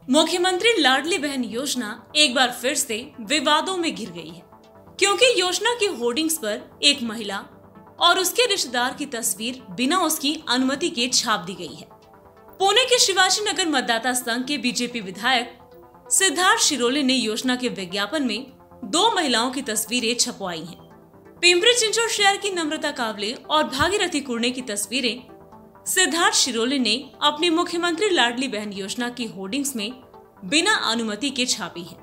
मुख्यमंत्री लाडली बहन योजना एक बार फिर से विवादों में घिर गई है, क्योंकि योजना की होर्डिंग्स पर एक महिला और उसके रिश्तेदार की तस्वीर बिना उसकी अनुमति के छाप दी गई है। पुणे के शिवाजी नगर मतदाता संघ के बीजेपी विधायक सिद्धार्थ शिरोले ने योजना के विज्ञापन में 2 महिलाओं की तस्वीरें छपवाई हैं। पिंपरी चिंचवड शहर की नम्रता कावले और भागीरथी कुर्णे की तस्वीरें सिद्धार्थ शिरोले ने अपनी मुख्यमंत्री लाडली बहन योजना की होर्डिंग्स में बिना अनुमति के छापी है।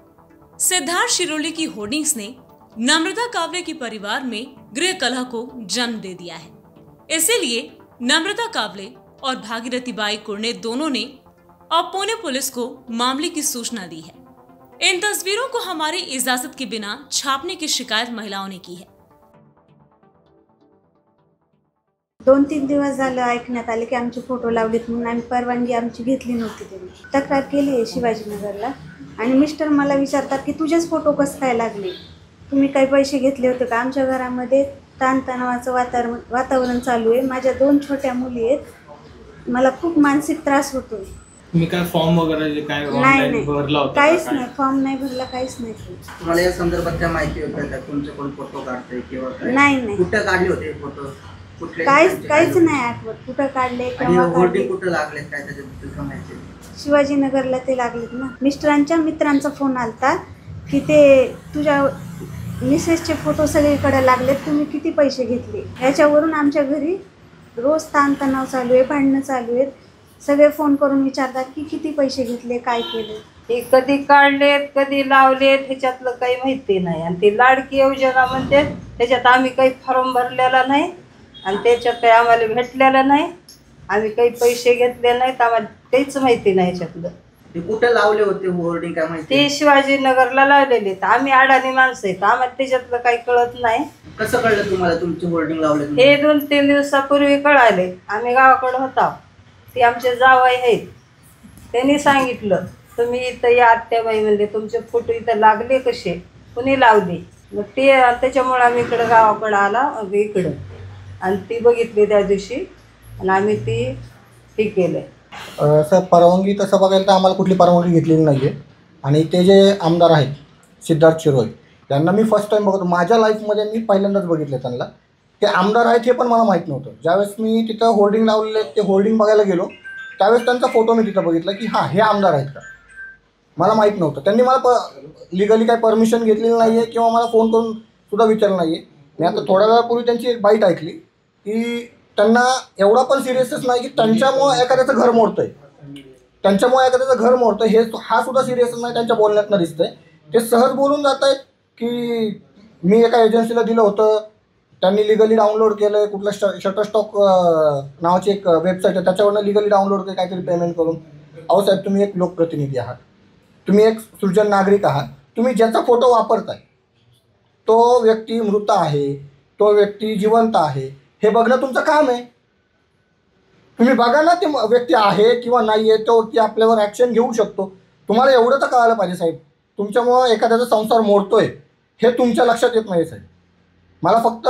सिद्धार्थ शिरोले की होर्डिंग्स ने नम्रता कावले के परिवार में गृह कलह को जन्म दे दिया है। इसीलिए नम्रता कावले और भागीरथी बाई कुर्णे दोनों ने अब पुणे पुलिस को मामले की सूचना दी है। इन तस्वीरों को हमारी इजाजत के बिना छापने की शिकायत महिलाओं ने की है। 2-3 दिवस झालं ऐकण्यात आले की आमचे फोटो लावलेत म्हणून आम्ही परवानगी आमची घेतली नव्हती। त्यांनी तक्रार केली आहे शिवाजीनगरला आणि मिस्टर मला विचारतात की तुझेच फोटो कसं काय लागले, तुम्ही काही पैसे घेतले होते का? आमच्या घरामध्ये ताणतणावाचं वातावरण चालू आहे। माझ्या 2 छोट्या मुली आहेत, मला खूप मानसिक त्रास होतोय। तुम्ही काय फॉर्म वगैरे काय ऑनलाइन भरला होता? काहीच नाही, फॉर्म नाही भरला, काहीच नाही। तुम्हाला या संदर्भात काय माहिती होतं का? तुमचे कोण फोटो काढते किंवा काय? नाही कुठे काढले होते फोटो? काहीच नाही आठवत कुठं काढले किंवा होर्डिंग कुठं लागले काय त्याच्याबद्दल माहिती? शिवाजीनगरला ते लागलेत ना। मिस्टरांच्या मित्रांचा फोन आलता की ते तुझ्या मिसेसचे फोटो सगळीकडे लागलेत, तुम्ही किती पैसे घेतले? याच्यावरून आमच्या घरी रोज ताणतणाव चालू आहे, भांडणं चालू आहेत। सगळे फोन करून विचारतात की किती पैसे घेतले, काय केले। हे कधी काढलेत कधी लावलेत ह्याच्यातलं काही माहिती नाही। आणि ती लाडकी योजना म्हणते त्याच्यात आम्ही काही फॉर्म भरलेला नाही आणि त्याच्यात काही आम्हाला भेटलेलं नाही, आम्ही काही पैसे घेतले नाहीत, आम्हाला काहीच माहिती नाही याच्यातलं। ते कुठे लावले होते होर्डिंग काय माहिती? ते शिवाजीनगरला लावलेले, आम्ही अडाणी माणसं आहेत, आम्हाला त्याच्यातलं काही कळत नाही। कसं कळलं तुम्हाला तुमचे होर्डिंग लावले? हे 2-3 दिवसापूर्वी कळाले। आम्ही गावाकडे होतो, ते आमचे जावई आहेत, त्यांनी सांगितलं तुम्ही इथं या आत्याबाई म्हणजे तुमचे फोटो इथं लागले कसे, कुणी लावले? मग ते त्याच्यामुळे आम्ही इकडं गावाकडं आला इकडं आणि ती बघितली त्या दिवशी आणि आम्ही ती हे केलं। सर परवानगी तसं बघायला तर आम्हाला कुठली परवानगी घेतलेली नाही आहे। आणि ते जे आमदार आहेत सिद्धार्थ शिरोळे त्यांना मी फर्स्ट टाईम बघतो माझ्या लाईफमध्ये, मी पहिल्यांदाच बघितलं त्यांना। ते आमदार आहेत हे पण मला माहीत नव्हतं। ज्यावेळेस मी तिथं होर्डिंग लावलेले ते होर्डिंग बघायला गेलो त्यावेळेस त्यांचा फोटो मी तिथं बघितला की हां हे आमदार आहेत का, मला माहीत नव्हतं। त्यांनी मला लिगली काही परमिशन घेतलेली नाही आहे किंवा मला फोन करून सुद्धा विचारलं नाही आहे। मी आता थोड्या वेळापूर्वी त्यांची एक बाईट ऐकली की त्यांना एवढा पण सिरियसच नाही की त्यांच्यामुळं एखाद्याचं घर मोडतं आहे, त्यांच्यामुळे एखाद्याचं घर मोडतं हे हा सुद्धा सिरियसच नाही त्यांच्या बोलण्यातनं दिसतंय। ते सहज बोलून जात आहेत की मी एका एजन्सीला दिलं होतं, त्यांनी लिगली डाउनलोड केलं आहे, कुठलं शटरस्टॉक नावाची एक वेबसाईट आहे त्याच्यावरनं लिगली डाउनलोड केलं काहीतरी पेमेंट करून। अहो साहेब तुम्ही एक लोकप्रतिनिधी आहात, तुम्ही एक सृजन नागरिक आहात, तुम्ही ज्याचा फोटो वापरताय तो व्यक्ती मृत आहे, तो व्यक्ती जिवंत आहे हे बघणं तुमचं काम आहे। तुम्ही बघा ना ते व्यक्ती आहे किंवा नाही आहे, तो व्यक्ती आपल्यावर ॲक्शन घेऊ शकतो। तुम्हाला एवढं तर कळायला पाहिजे साहेब, तुमच्यामुळं एखाद्याचा संसार मोडतोय हे तुमच्या लक्षात येत नाही साहेब। मला फक्त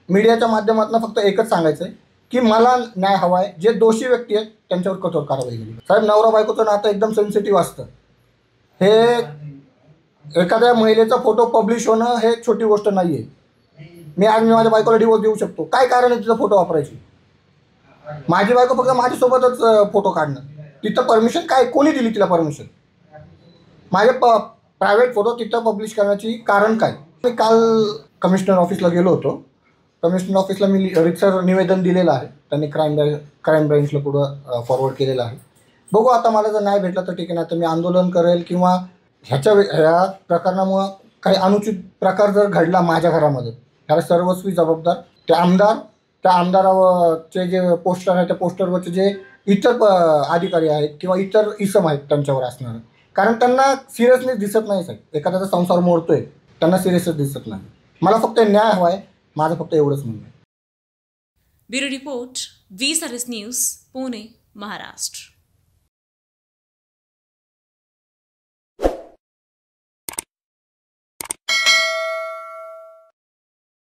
मीडियाच्या माध्यमातून फक्त एकच सांगायचं आहे की मला न्याय हवा आहे। जे दोषी व्यक्ती आहेत त्यांच्यावर कठोर कारवाई केली साहेब। नवरा बायकोचं नातं एकदम सेन्सिटिव्ह असतं, हे एखाद्या महिलेचा फोटो पब्लिश होणं हे छोटी गोष्ट नाही आहे। मी माझ्या बायकोला डिवोर्स देऊ शकतो, काय कारण आहे तिचा फोटो वापरायची? माझी बायको फक्त माझ्यासोबतच फोटो काढणं, तिथं परमिशन काय, कोणी दिली तिला परमिशन? माझे प्रायव्हेट फोटो तिथं पब्लिश करण्याची कारण काय? मी काल कमिशनर ऑफिसला गेलो होतो, कमिशनर ऑफिसला मी रितसर निवेदन दिलेलं आहे, त्यांनी क्राईम ब्रँचला पुढं फॉरवर्ड केलेलं आहे। बघू आता मला जर नाही भेटला तर ठीक आहे, नाही तर मी आंदोलन करेल किंवा ह्या प्रकरणामुळं काही अनुचित प्रकार जर घडला माझ्या घरामध्ये त्याला सर्वस्वी जबाबदार त्या आमदाराचे जे पोस्टर आहे त्या पोस्टरवरचे जे इतर अधिकारी आहेत किंवा इतर इसम आहेत त्यांच्यावर असणार, कारण त्यांना सिरियसनेस दिसत नाही साहेब। एखाद्याचा संसार मोडतोय त्यांना सिरियसनेस दिसत नाही। मला फक्त न्याय हवा आहे, माझं फक्त एवढंच म्हणणं आहे। Bureau report, VSRS news, Pune, Maharashtra.